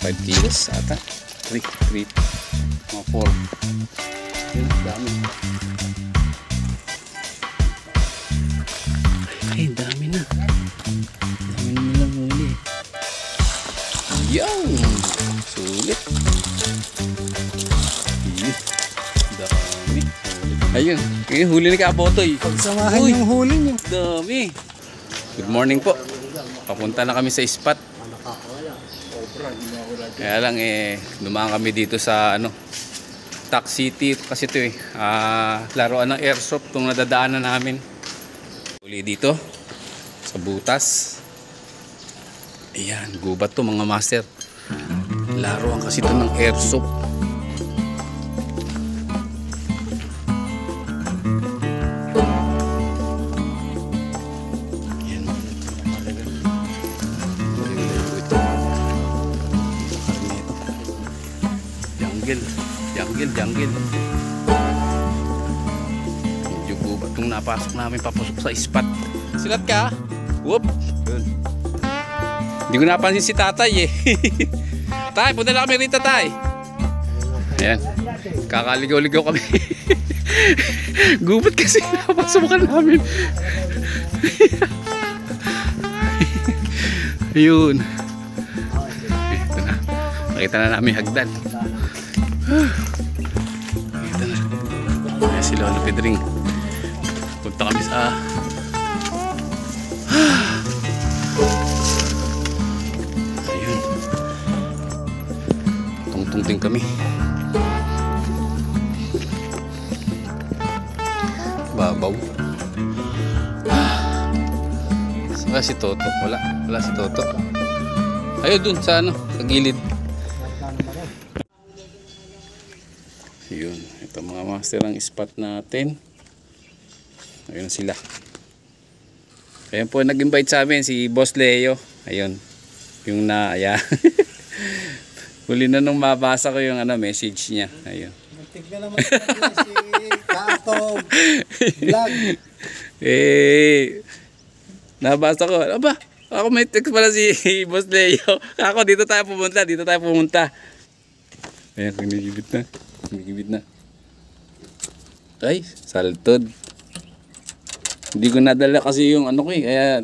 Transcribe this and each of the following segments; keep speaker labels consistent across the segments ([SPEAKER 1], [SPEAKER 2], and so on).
[SPEAKER 1] 5 kilos ata. 3, mga 4. Yun, dami. Ay, dami na. Dami na nilang huli. Yan! Sulit. Dami. Ayun, yung huli ni Kapotoy.
[SPEAKER 2] Pagsamahan yung huli niyo.
[SPEAKER 1] Dami. Good morning po. Papunta na kami sa spot. Kaya lang dumaan kami dito sa Tac City kasi ito laruan ng airsoft itong nadadaanan namin. Uli dito sa butas. Ayan, gubat to mga master. Laruan kasi ito ng airsoft. Jungle. Medyo gubat itong napasok namin papasok sa spot. Silat ka? Whoop! Hindi ko napansin si tatay eh. Tay, punta na kami rito tay. Ayan. Kakaligaw-ligaw kami. Gubat kasi napasukan namin. Ayun. Ito na. Nakita na namin hagdan. Ito na. Ayan si Lolo Pedring. Punta kami sa ayun. Tungtungting kami. Babaw. Saka si Toto. Wala si Toto. Ayun dun sa sa gilid. Yun, ito mga master ang spot natin. Ayun sila. Ayun po nag-invite sa amin si Boss Leo. Ayun. Yung ayan. Huli na nung mabasa ko yung message niya. Ayun.
[SPEAKER 2] Tignan naman si Kato Vlog.
[SPEAKER 1] Nabasa ko. Aba, ako may text pala si Boss Leo. Ako dito tayo pumunta. Ayun, kumigibit na. Ay, saltod. Hindi ko nadala kasi yung ko kaya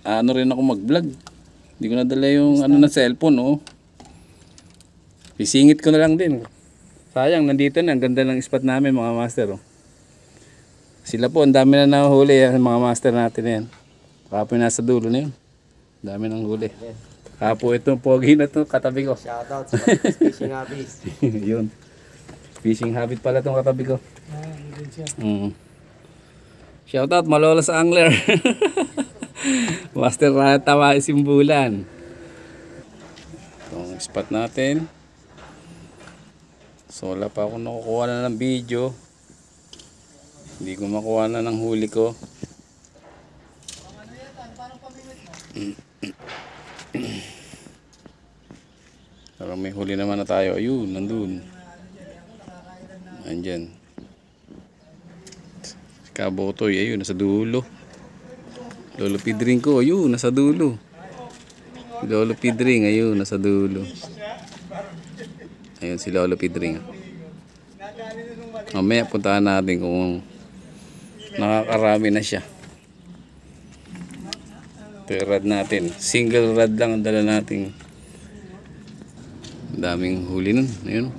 [SPEAKER 1] rin ako mag-vlog. Hindi ko nadala yung na cellphone, oh. Isingit ko na lang din. Sayang, nandito na. Ang ganda ng spot namin, mga master, oh. Sila po, ang dami na nahuli, mga master natin yan. Kapo nasa dulo na yun. Ang dami nang huli. Kapo itong pogi na to, katabi ko.
[SPEAKER 2] Shoutout sa Fishing Habits.
[SPEAKER 1] Yun. Fishing habit pala itong katabi ko. Shoutout Malola sa angler. Master na tawa Simbulan. Itong spot natin. So wala pa ako nakukuha na ng video. Hindi ko makuha na ng huli ko. Parang may huli naman na tayo. Ayun, nandun. Andyan. Si Kabotoy, ayun, nasa dulo. Lolo Pedring ko, ayun, nasa dulo. Lolo Pedring, ayun, nasa dulo. Ayun si Lolo Pedring. Mamaya puntahan natin kung nakakarami na siya. Ito yung rad natin. Single rad lang ang dala natin. Daming huli nun. Ayun.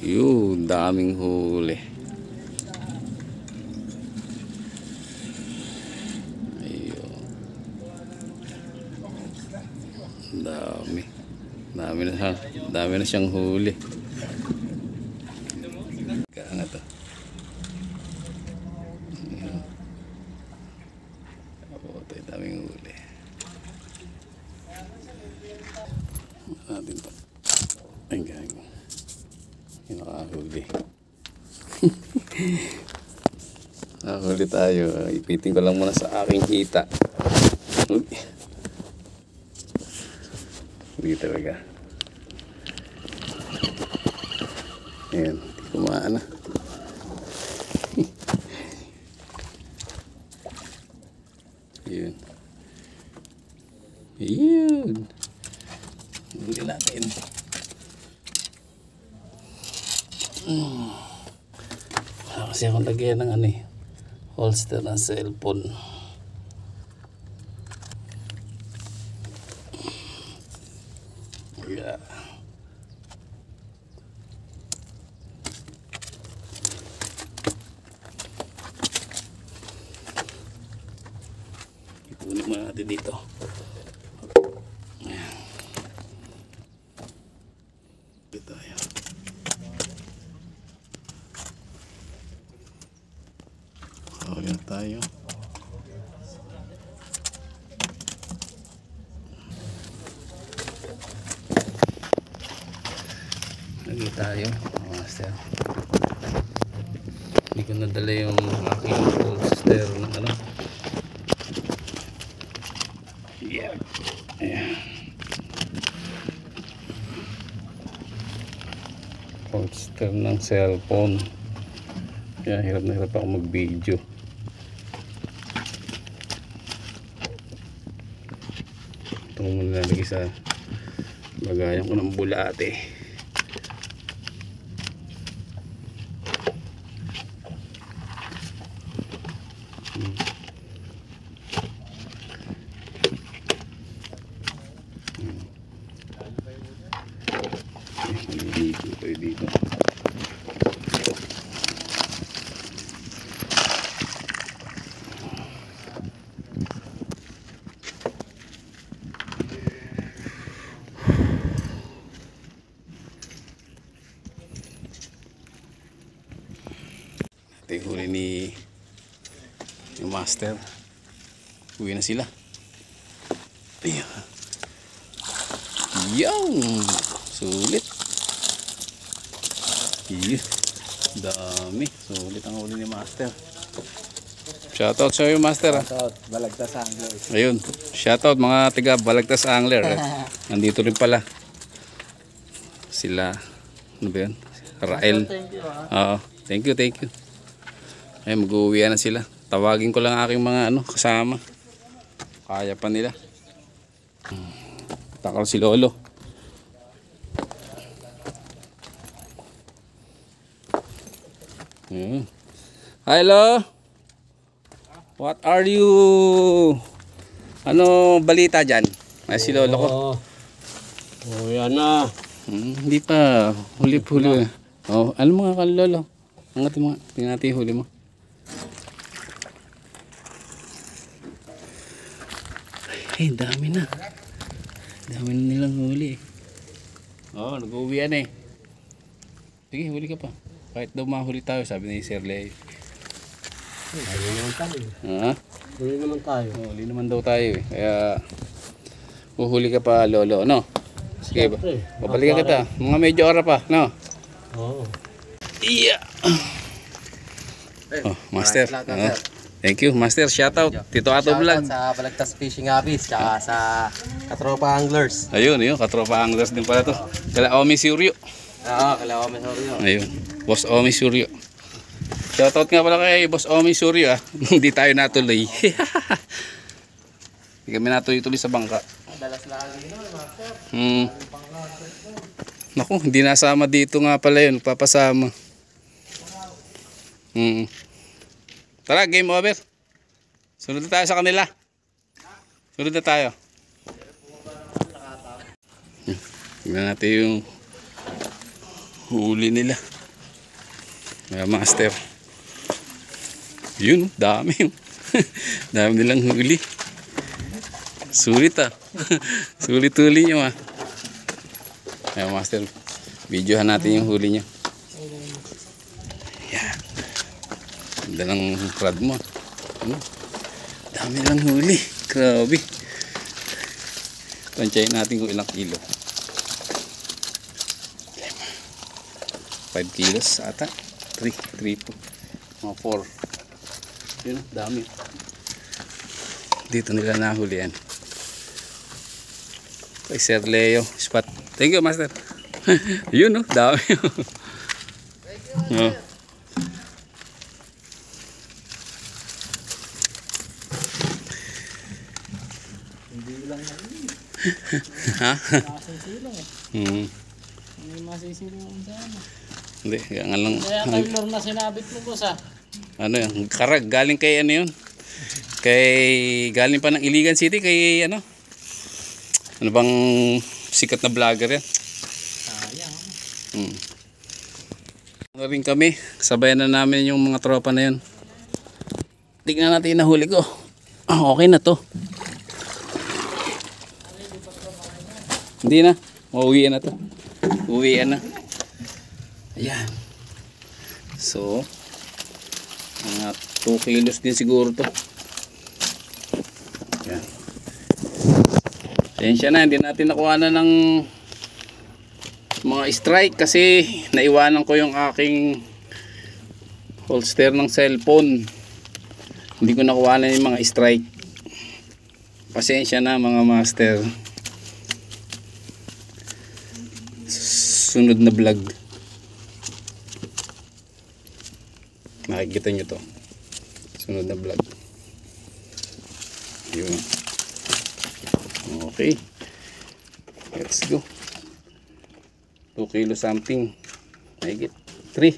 [SPEAKER 1] Yun, daming huli. Ayun. Dami na siyang huli. Kaya nga to. Ito yung daming huli. Natin to. Ay, gago. Nakahuli. Nakahuli tayo. Ipitin ko lang muna sa aking hita. Hindi talaga. Ayan. Hindi kumaan na. Yun. Yun. Kasi akong lagyan ng ano eh, holster ng cellphone. Yeah. Ipunin mo natin dito. Ayan. Dito tayo. Ayan tayo. Lagi tayo, master. Hindi ko nadala yung aking holster ng ano. Yeah. Ayan. Holster ng cellphone. Kaya hirap na hirap ako mag-video. Ito mo muna nalagay sa bagayan ko ng bulate. Dito tayo dito. Ito yung huli ni yung master. Uwi na sila. Ayan. Yung sulit. Iya. Dami. Sulit ang huli ni master. Shoutout sa iyo, master.
[SPEAKER 2] Shoutout, Balagtas Anglers.
[SPEAKER 1] Ayun. Shoutout mga tiga Balagtas Angler. Nandito rin pala. Sila. Ano ba yun? Rael. Oo. Thank you, thank you. Ay, mag-uwi na sila. Tawagin ko lang aking mga kasama. Kaya pa nila. Takal si Lolo. Hello. What are you? Ano balita dyan? Ay, si Lolo ko.
[SPEAKER 2] Oh, yan na.
[SPEAKER 1] Hindi pa. Huli-huli. Oh, ano mga kalolo? Angat mo. Tingnan natin yung huli mo. Ay, dami na. Dami na nilang huli. Oh, nag-uwi yan eh. Sige, huli ka pa. Kahit daw mahuli tayo, sabi ni Sir Leo.
[SPEAKER 2] Huli naman tayo.
[SPEAKER 1] Ha?
[SPEAKER 2] Huli naman tayo.
[SPEAKER 1] Oh, huli naman daw tayo eh. Kaya, uhuli ka pa, Lolo. No? Sige ba? Babalikan kita. Mga medyo oras pa. No?
[SPEAKER 2] Oo.
[SPEAKER 1] Iya. Oh, master. Oh. Thank you, master. Shoutout. Tito Ato Vlog.
[SPEAKER 2] Sa Balagtas Fishing Hobbies, tsaka sa Katropa Anglers.
[SPEAKER 1] Ayun, katropa anglers din pala to. Kala Omi Suryo.
[SPEAKER 2] Oo, kailangan may sorry.
[SPEAKER 1] Ayun, Boss Omi Suryo. Shoutout nga pala kay Boss Omi Suryo. Hindi tayo natuloy. Hindi kami natuloy-tuloy sa bangka.
[SPEAKER 2] Dalas lang din naman, master.
[SPEAKER 1] Naku, hindi nasama dito nga pala yun. Papasama. Tara, game over. Sunod na tayo sa kanila. Sunod na tayo. Tingnan natin yung huli nila. Mga master. Yun, dami. Dami nilang huli. Sulit Sulit-huli nyo ah. Mga master. Videohan natin yung huli nyo. Yan. Ganda ng rod mo. Dami lang huli. Grabe. Tansyahin natin kung ilang kilo. 5 kilos ata. 3 po. Mga 4. Yun, dami. Dito nila nahuli yan. Kay Sir Leo spot. Thank you, master. Yun, dami. Oh.
[SPEAKER 2] Hindi lang na
[SPEAKER 1] Ha?
[SPEAKER 2] masisilang eh.
[SPEAKER 1] Hmm.
[SPEAKER 2] May masisilang ang sana.
[SPEAKER 1] Hindi, gangan lang.
[SPEAKER 3] Kaya kay Lord na sinabit mo boss ah.
[SPEAKER 1] Ano yan? Karag, galing kay ano yun? Galing pa ng Iligan City kay ano? Ano bang sikat na vlogger yan?
[SPEAKER 3] Sayang.
[SPEAKER 1] Ano rin kami, sabayan na namin yung mga tropa na yun. Tignan natin yung nahuli ko. Okay na to. Hindi na, mauwian na to. Uwian na. Ayan. So, mga 2 kilos din siguro to. Ayan. Sensya na, hindi natin nakuha na ng mga strike kasi naiwanan ko yung aking holster ng cellphone. Hindi ko nakuha na yung mga strike. Pasensya na mga master. Sunod na vlog makikita nyo to. Sunod na vlog. Yun. Okay, let's go. 2 kilo something, mahigit 3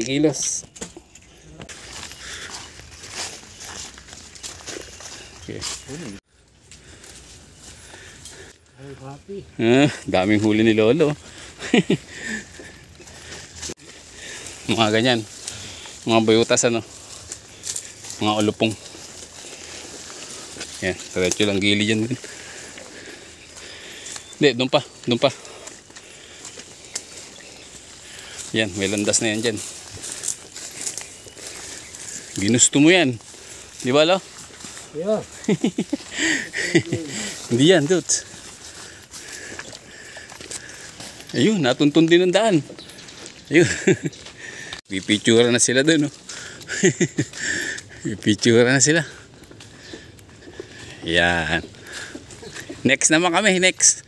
[SPEAKER 1] kilos. Okay.
[SPEAKER 3] Ay, happy.
[SPEAKER 1] Daming huli ni Lolo. Mga ganyan, mga bayutas ano, mga ulupong. Yan, diretso lang gili dyan din. Hindi, doon pa. Yan, may landas na yan dyan. Ginusto mo yan, di ba lo?
[SPEAKER 3] Yeah.
[SPEAKER 1] Hindi yan, dude. Ayun, natuntun din ang daan. Ayun. Pipictura na sila doon, no? Pipictura na sila. Yan. Next naman kami, next.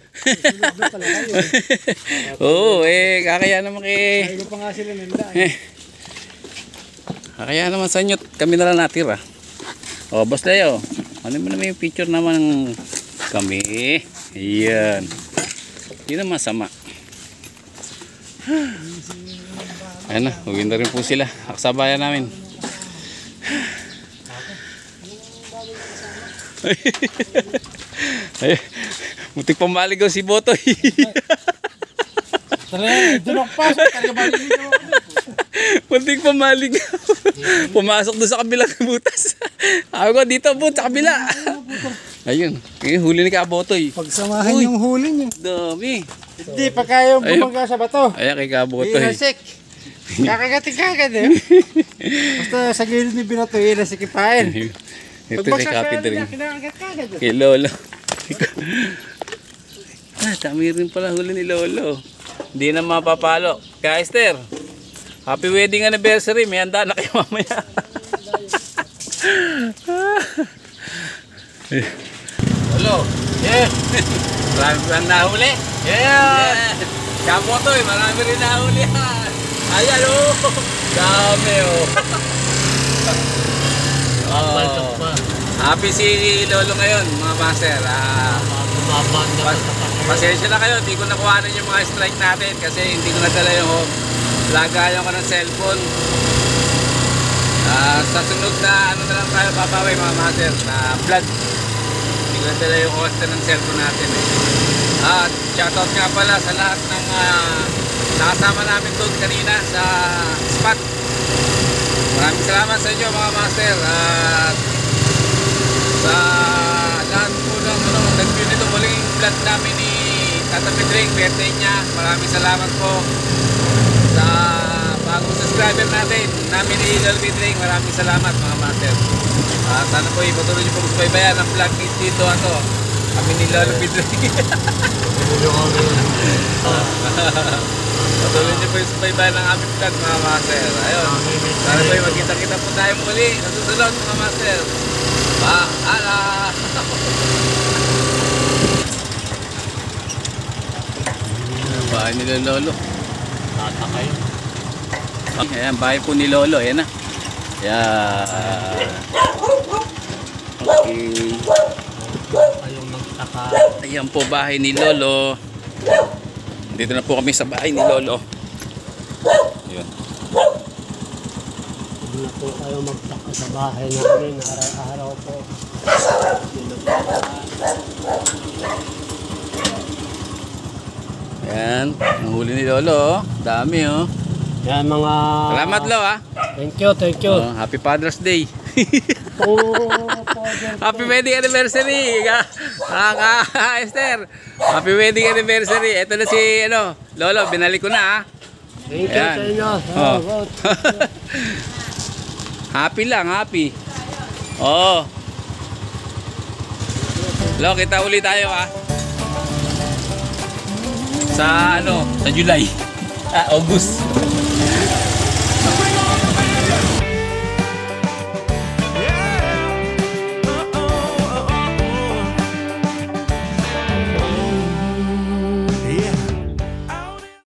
[SPEAKER 1] Oo, kakaya naman
[SPEAKER 3] Ayun pa nga sila nila.
[SPEAKER 1] Kakaya naman sa inyo, kami na lang natira. O, boss Leo, ano mo naman yung picture naman kami. Yan. Hindi naman sama. Ayan na, huwin na rin po sila. Aksabayan namin. Ay, mutik pang maligaw si Botoy.
[SPEAKER 3] Tara, doon ako pasok. Tagabalik dito ako.
[SPEAKER 1] Mutik pang maligaw. Pumasok doon sa kabilang butas. Ako dito po sa kabila. Ayun, huli ni Kabotoy.
[SPEAKER 3] Pagsamahan yung huli niya.
[SPEAKER 1] Dami.
[SPEAKER 3] Hindi, pagka yung bumaga sa bato.
[SPEAKER 1] Ayan kay Kabotoy.
[SPEAKER 3] Inasik. Kakagating kagad eh. Basta sa gilid ni Binato, inasik ipain.
[SPEAKER 1] Ito si Kapi rin.
[SPEAKER 3] Kinakagat kagad eh.
[SPEAKER 1] Kay Lolo. Dami rin pala huli ni Lolo. Hindi na mapapalo. Kaya Esther, happy wedding anniversary. May handa na kayo mamaya. Lolo. Yeah. Marami pa nahuli. Yeah. Kabotoy, marami rin nahuli. Ayan o. Dami o. Happy si Lolo ngayon mga master. Pasensya na kayo, hindi ko nakuhanan yung mga strike natin kasi hindi ko nadala yung lagayan ko ng cellphone. Sa sunod na ano na lang tayo papawi mga master na vlog. Hindi ko nadala yung holster ng cellphone natin At shoutout nga pala sa lahat ng nakasama namin doon kanina sa spot. Maraming salamat sa inyo mga master. At sa lahat po ng nag-view nito muling vlog namin ni Tata Pedring, birthday niya. Maraming salamat po sa bagong subscriber natin ni Lolo Pedring. Maraming salamat mga master. Sana po ipatuloy niyo po subaybayan ang vlog dito kami ni Lolo Pedring. Patuloy niyo po yung subaybayan ng aming vlog mga master. Ayun, sana po magkita-kita po tayo muli sa susunod mga master. Paala! Bahay ni Lolo.
[SPEAKER 3] Tata kayo.
[SPEAKER 1] Ayan, bahay po ni Lolo. Ayan na. Ayan. Okay.
[SPEAKER 3] Kayong nagtaka.
[SPEAKER 1] Ayan po bahay ni Lolo. Dito na po kami sa bahay ni Lolo. Yun.
[SPEAKER 3] Hindi na po kayo magtaka sa bahay namin araw-araw po.
[SPEAKER 1] Yan. Ang huli ni Lolo. Dami oh.
[SPEAKER 3] Yan mga...
[SPEAKER 1] Salamat Lo ah.
[SPEAKER 3] Thank you, thank you.
[SPEAKER 1] Oh, happy Father's Day.
[SPEAKER 3] Father.
[SPEAKER 1] Happy wedding anniversary. Esther. Happy wedding anniversary. Ito na si ano, Lolo, binalik ko na ah.
[SPEAKER 3] Thank you
[SPEAKER 1] Ayan.
[SPEAKER 3] sa inyo.
[SPEAKER 1] Oh. Happy lang, happy. Oh. Lo, kita uli tayo ah. Sa ano, sa July. August.